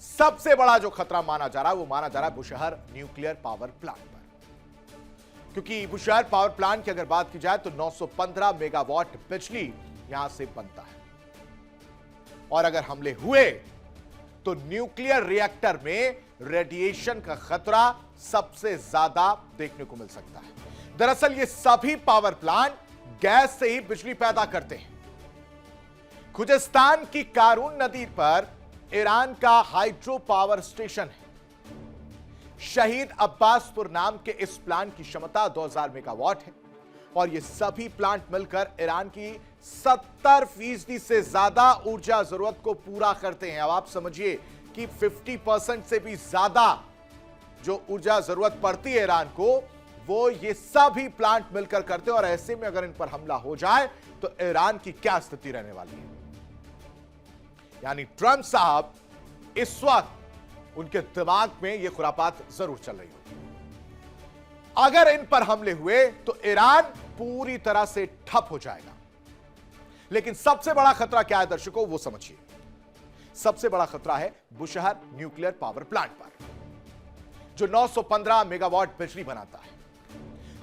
सबसे बड़ा जो खतरा माना जा रहा है वो माना जा रहा है बुशहर न्यूक्लियर पावर प्लांट पर। क्योंकि बुशहर पावर प्लांट की अगर बात की जाए तो 915 मेगावाट बिजली यहां से बनता है, और अगर हमले हुए तो न्यूक्लियर रिएक्टर में रेडिएशन का खतरा सबसे ज्यादा देखने को मिल सकता है। दरअसल ये सभी पावर प्लांट गैस से ही बिजली पैदा करते हैं। खुजिस्तान की कारून नदी पर ईरान का हाइड्रो पावर स्टेशन है। शहीद अब्बासपुर नाम के इस प्लांट की क्षमता 2000 मेगावाट है, और ये सभी प्लांट मिलकर ईरान की 70% से ज्यादा ऊर्जा जरूरत को पूरा करते हैं। अब आप समझिए कि 50% से भी ज्यादा जो ऊर्जा जरूरत पड़ती है ईरान को, वो ये सभी प्लांट मिलकर करते हैं। और ऐसे में अगर इन पर हमला हो जाए तो ईरान की क्या स्थिति रहने वाली है। यानी ट्रंप साहब इस वक्त उनके दिमाग में ये खुरापात जरूर चल रही होगी। अगर इन पर हमले हुए तो ईरान पूरी तरह से ठप हो जाएगा। लेकिन सबसे बड़ा खतरा क्या है दर्शकों, वो समझिए। सबसे बड़ा खतरा है बुशहर न्यूक्लियर पावर प्लांट पर, जो 915 मेगावाट बिजली बनाता है।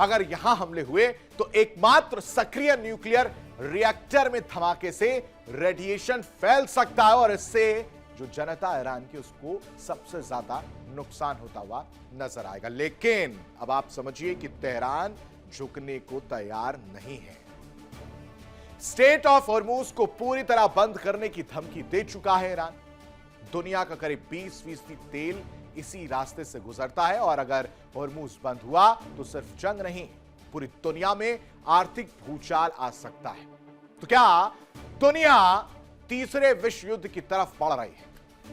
अगर यहां हमले हुए तो एकमात्र सक्रिय न्यूक्लियर रिएक्टर में धमाके से रेडिएशन फैल सकता है, और इससे जो जनता ईरान की उसको सबसे ज्यादा नुकसान होता हुआ नजर आएगा। लेकिन अब आप समझिए कि तेहरान झुकने को तैयार नहीं है। स्टेट ऑफ हॉर्मूज को पूरी तरह बंद करने की धमकी दे चुका है ईरान। दुनिया का करीब 20% तेल इसी रास्ते से गुजरता है, और अगर हॉर्मूज बंद हुआ तो सिर्फ जंग नहीं, पूरी दुनिया में आर्थिक भूचाल आ सकता है। तो क्या दुनिया तीसरे विश्व युद्ध की तरफ बढ़ रही है?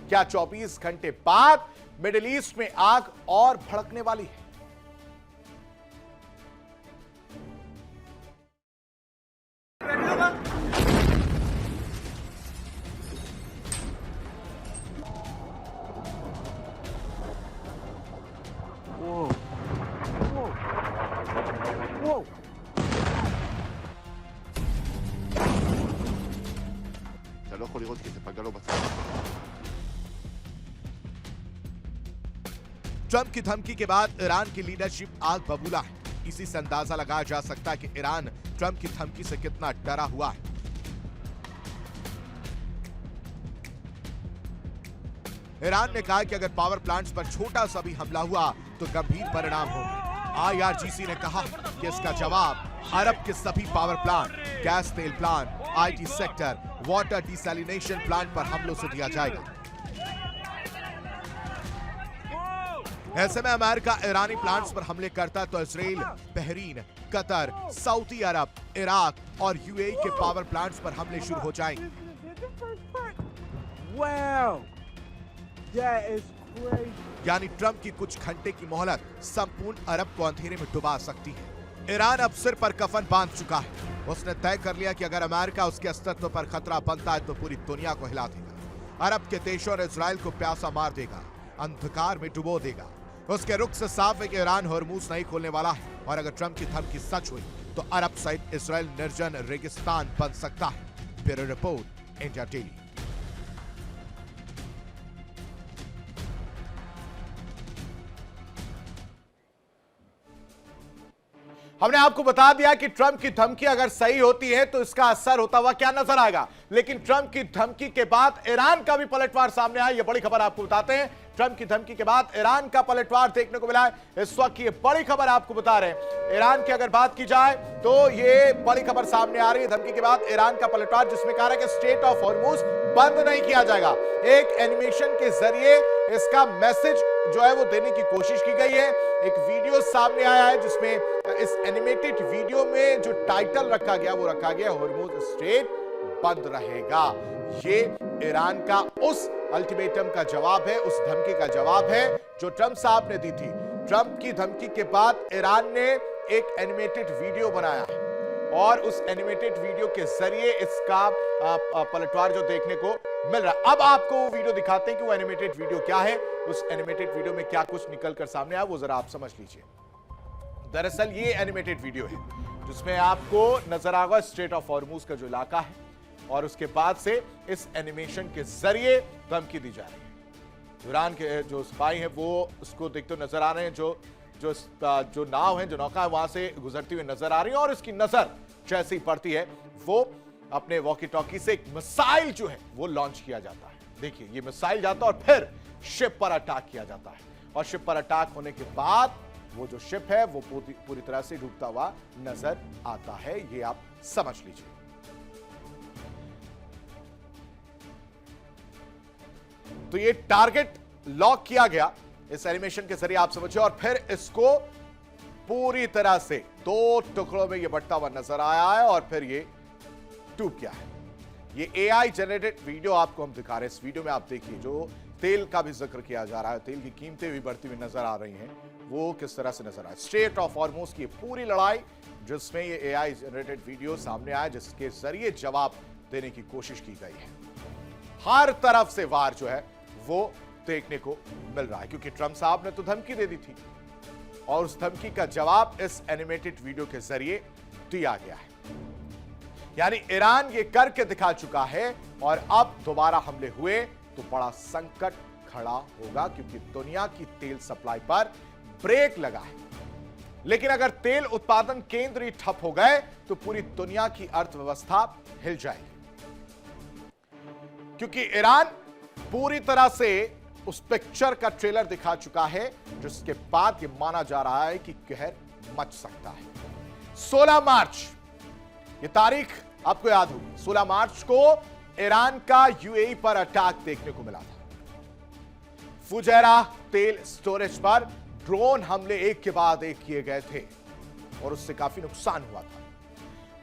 क्या 24 घंटे बाद मिडिल ईस्ट में आग और भड़कने वाली है? אתה לא יכול לראות כי זה פגע לו בצד. ट्रंप की धमकी के बाद ईरान की लीडरशिप आग बबूला है। इसी से अंदाजा लगाया जा सकता है कि ईरान ट्रंप की धमकी से कितना डरा हुआ है। ईरान ने कहा कि अगर पावर प्लांट्स पर छोटा सा भी हमला हुआ तो गंभीर परिणाम होंगे। IRGC ने कहा कि इसका जवाब अरब के सभी पावर प्लांट, गैस तेल plant, IT sector, water desalination plant पर हमलों से दिया जाएगा। ऐसे में अमेरिका ईरानी प्लांट्स पर हमले करता तो इजराइल, बहरीन, कतर, सऊदी अरब, इराक और UAE के पावर प्लांट्स पर हमले शुरू हो जाएंगे। Wow, that is crazy. यानी ट्रंप की कुछ घंटे की मोहलत संपूर्ण अरब को अंधेरे में डुबा सकती है। ईरान अब सिर पर कफन बांध चुका है। उसने तय कर लिया कि अगर अमेरिका उसके अस्तित्व पर खतरा बनता है तो पूरी दुनिया को हिला देगा। अरब के देशों और इजराइल को प्यासा मार देगा, अंधकार में डुबो देगा। उसके रुख से साफ है कि ईरान हॉर्मूज नहीं खोलने वाला है, और अगर ट्रंप की धमकी सच हुई तो अरब सहित इजराइल निर्जन रेगिस्तान बन सकता है। Bureau report, India daily. हमने आपको बता दिया कि ट्रंप की धमकी अगर सही होती है तो इसका असर होता हुआ क्या नजर आएगा। लेकिन ट्रंप की धमकी के बाद ईरान का भी पलटवार सामने आया, यह बड़ी खबर आपको बताते हैं। ट्रंप की धमकी के बाद ईरान का पलटवार देखने को मिला है। इस वक्त ये बड़ी खबर आपको बता रहे हैं। ईरान की अगर बात की जाए तो ये बड़ी खबर सामने आ रही है। धमकी के बाद ईरान का पलटवार, जिसमें कहा है कि स्टेट ऑफ हॉर्मूज बंद नहीं किया जाएगा। एक एनिमेशन के जरिए इसका मैसेज जो है वो देने की कोशिश की गई है। एक वीडियो सामने आया है जिसमें इस एनिमेटेड वीडियो में जो टाइटल रखा गया वो रखा गया हॉर्मूज स्ट्रेट बंद रहेगा। ये ईरान का उस अल्टीमेटम का जवाब है, उस धमकी का जवाब है जो ट्रंप साहब ने दी थी। ट्रंप की धमकी के बाद ईरान ने एक एनिमेटेड वीडियो बनाया है, और उस एनिमेटेड वीडियो के जरिए इसका पलटवार जो देखने को मिल रहा है। अब आपको वो वीडियो दिखाते हैं कि वो एनिमेटेड वीडियो क्या है, उस एनिमेटेड वीडियो में क्या कुछ निकलकर सामने आया, वो जरा आप समझ लीजिए। दरअसल ये एनिमेटेड वीडियो है जिसमें आपको नजर आएगा स्ट्रेट ऑफ हॉर्मूज का जो इलाका है, और उसके बाद से इस एनिमेशन के जरिए धमकी दी जा रही है। ईरान के जो सिपाही हैं वो उसको देखते हुए नजर आ रहे हैं। जो नाव है, जो नौका है, वहां से गुजरती हुई नजर आ रही है और इसकी नजर जैसे ही पड़ती है वो अपने वॉकी टॉकी से एक मिसाइल जो है वो लॉन्च किया जाता है। देखिए ये मिसाइल जाता है और फिर शिप पर अटैक किया जाता है और शिप पर अटैक होने के बाद वो जो शिप है वो पूरी तरह से डूबता हुआ नजर आता है। ये आप समझ लीजिए। तो ये टारगेट लॉक किया गया इस एनिमेशन के जरिए, आप समझिए, और फिर इसको पूरी तरह से 2 टुकड़ों में ये बंटता हुआ नजर आया है और फिर ये टूट गया है। ये एआई जनरेटेड वीडियो आपको हम दिखा रहे हैं। इस वीडियो में आप देखिए जो तेल का भी जिक्र किया जा रहा है, तेल की कीमतें भी बढ़ती हुई नजर आ रही हैं, वो किस तरह से नजर आए। स्ट्रेट ऑफ हॉर्मुज की पूरी लड़ाई जिसमें ये एआई जनरेटेड वीडियो सामने आया, जिसके जरिए जवाब देने की कोशिश की गई है। हर तरफ से वार जो है वो देखने को मिल रहा है क्योंकि ट्रंप साहब ने तो धमकी दे दी थी और उस धमकी का जवाब इस एनिमेटेड वीडियो के जरिए दिया गया है। यानी ईरान ये करके दिखा चुका है और अब दोबारा हमले हुए तो बड़ा संकट खड़ा होगा क्योंकि दुनिया की तेल सप्लाई पर ब्रेक लगा है। लेकिन अगर तेल उत्पादन केंद्र ही ठप हो गए तो पूरी दुनिया की अर्थव्यवस्था हिल जाएगी क्योंकि ईरान पूरी तरह से उस पिक्चर का ट्रेलर दिखा चुका है जिसके बाद यह माना जा रहा है कि कहर मच सकता है। 16 मार्च ये तारीख आपको याद होगी। 16 मार्च को ईरान का यूएई पर अटैक देखने को मिला था। फुजैरा तेल स्टोरेज पर ड्रोन हमले एक के बाद एक किए गए थे और उससे काफी नुकसान हुआ था।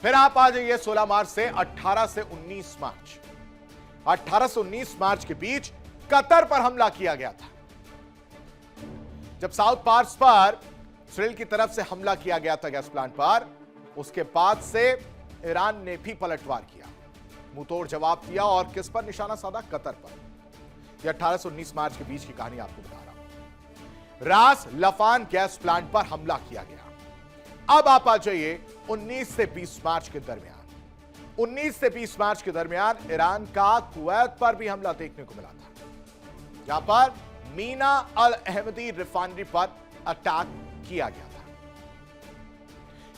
फिर आप आ जाइए 16 मार्च से 18 से 19 मार्च। 18 से 19 मार्च के बीच कतर पर हमला किया गया था। जब साउथ पार्स पर इसराइल की तरफ से हमला किया गया था गैस प्लांट पर, उसके बाद से ईरान ने भी पलटवार किया, मुंहतोड़ जवाब दिया और किस पर निशाना साधा? कतर पर। यह 18 से 19 मार्च के बीच की कहानी आपको बता रहा हूं। रास लफान गैस प्लांट पर हमला किया गया। अब आप आ जाइए 19 से 20 मार्च के दरमियान। 19 से 20 मार्च के दरमियान ईरान का कुवैत पर भी हमला देखने को मिला था, जहां पर मीना अल अहमदी रिफाइनरी पर अटैक किया गया था।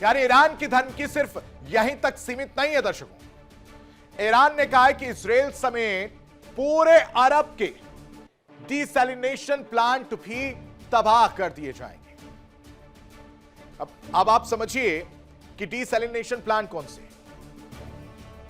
यानी ईरान की धमकी सिर्फ यहीं तक सीमित नहीं है दर्शकों। ईरान ने कहा है कि इजराइल समेत पूरे अरब के डिसैलिनेशन प्लांट भी तबाह कर दिए जाएंगे। अब आप समझिए कि डिसैलिनेशन प्लांट कौन से?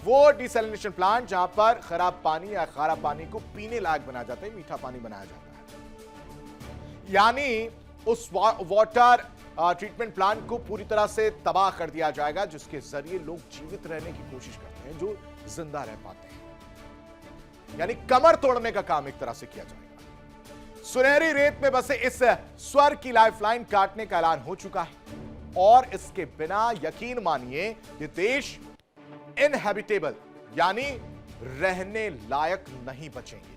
वो डिसैलिनेशन प्लांट जहां पर खराब पानी या खारा पानी को पीने लायक बनाया जाता है, मीठा पानी बनाया जाता है। यानी उस वाटर ट्रीटमेंट प्लांट को पूरी तरह से तबाह कर दिया जाएगा जिसके जरिए लोग जीवित रहने की कोशिश करते हैं, जो जिंदा रह पाते हैं। यानी कमर तोड़ने का काम एक तरह से किया जाएगा। सुनहरी रेत में बसे इस स्वर्ग की लाइफलाइन काटने का ऐलान हो चुका है और इसके बिना यकीन मानिए ये देश इनहैबिटेबल यानी रहने लायक नहीं बचेंगे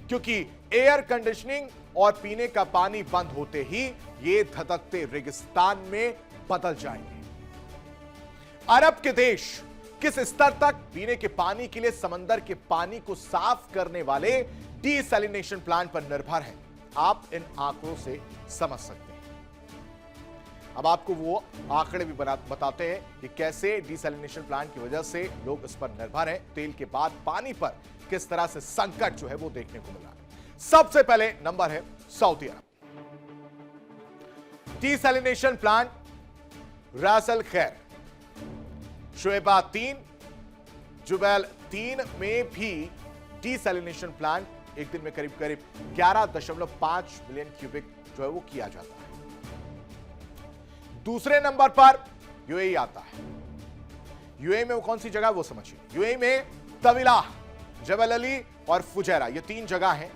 क्योंकि एयर कंडीशनिंग और पीने का पानी बंद होते ही ये धधकते रेगिस्तान में बदल जाएंगे। अरब के देश किस स्तर तक पीने के पानी के लिए समंदर के पानी को साफ करने वाले डिसैलिनेशन प्लांट पर निर्भर है, आप इन आंकड़ों से समझ सकते हैं। अब आपको वो आंकड़े भी बताते हैं कि कैसे डिसैलिनेशन प्लांट की वजह से लोग इस पर निर्भर हैं। तेल के बाद पानी पर किस तरह से संकट जो है वो देखने को मिला है। सबसे पहले नंबर है सऊदी अरब। डिसैलिनेशन प्लांट रास अल खैर, शुएबा 3, जुबैल 3 में भी डिसैलिनेशन प्लांट एक दिन में करीब 11.5 मिलियन क्यूबिक जो है वो किया जाता है। दूसरे नंबर पर यूएई आता है। यूएई में वो कौन सी जगह वो समझिए। यूएई में तविला, जबल अली और फुजैरा ये 3 जगह हैं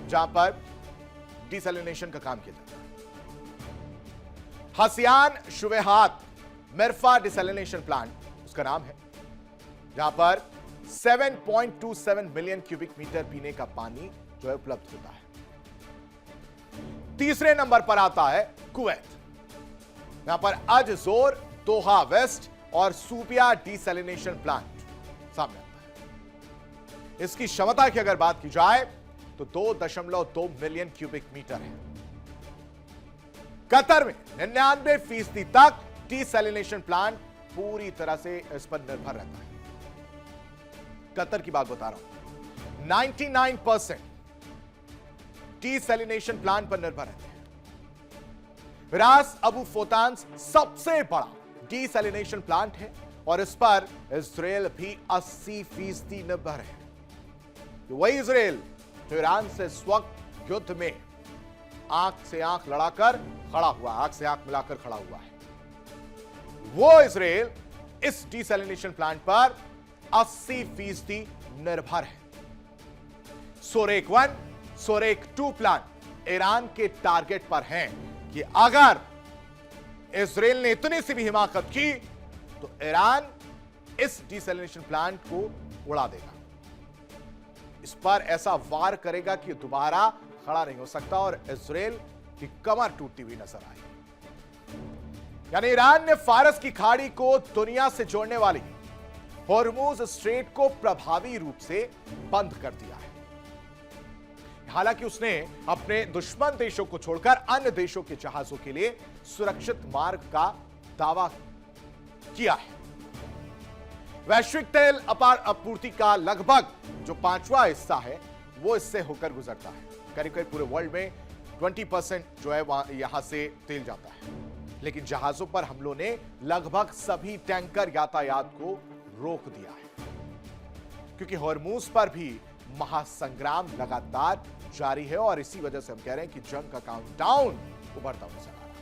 जहां पर डिसैलिनेशन का काम किया जाता है। हसियान शुबेहात मिरफा डिसैलिनेशन प्लांट उसका नाम है, जहां पर 7.27 मिलियन क्यूबिक मीटर पीने का पानी जो है उपलब्ध होता है। तीसरे नंबर पर आता है कुवैत, यहां पर अज जोर, दोहा वेस्ट और सूबिया डिसैलिनेशन प्लांट सामने आता है। इसकी क्षमता की अगर बात की जाए तो 2.2 मिलियन क्यूबिक मीटर है। कतर में 99% तक डिसैलिनेशन प्लांट पूरी तरह से इस पर निर्भर रहता है। कतर की बात बता रहा हूं, 99% डिसैलिनेशन प्लांट पर निर्भर रहते हैं। रास अबू फोतान्स सबसे बड़ा डिसैलिनेशन प्लांट है और इस पर इजराइल भी 80% निर्भर है। वही इजराइल जो ईरान से इस वक्त युद्ध में आंख से आंख लड़ाकर खड़ा हुआ, आंख से आंख मिलाकर खड़ा हुआ है, वो इजराइल इस डिसैलिनेशन प्लांट पर 80% निर्भर है। सोरेक 1, सोरेक 2 प्लांट ईरान के टारगेट पर हैं कि अगर इजराइल ने इतनी सी भी हिमाकत की तो ईरान इस डिसैलिनेशन प्लांट को उड़ा देगा, इस पर ऐसा वार करेगा कि दोबारा खड़ा नहीं हो सकता और इजराइल की कमर टूटती हुई नजर आई। यानी ईरान ने फारस की खाड़ी को दुनिया से जोड़ने वाली हॉर्मुज स्ट्रेट को प्रभावी रूप से बंद कर दिया है। हालांकि उसने अपने दुश्मन देशों को छोड़कर अन्य देशों के जहाजों के लिए सुरक्षित मार्ग का दावा किया है। वैश्विक तेल आपूर्ति का लगभग जो 5वां हिस्सा है वो इससे होकर गुजरता है। करीब करीब पूरे वर्ल्ड में 20% जो है यहां से तेल जाता है, लेकिन जहाजों पर हमलों ने लगभग सभी टैंकर यातायात को रोक दिया है, क्योंकि हॉर्मुज पर भी महासंग्राम लगातार जारी है और इसी वजह से हम कह रहे हैं कि जंग का काउंटडाउन उभरता हुआ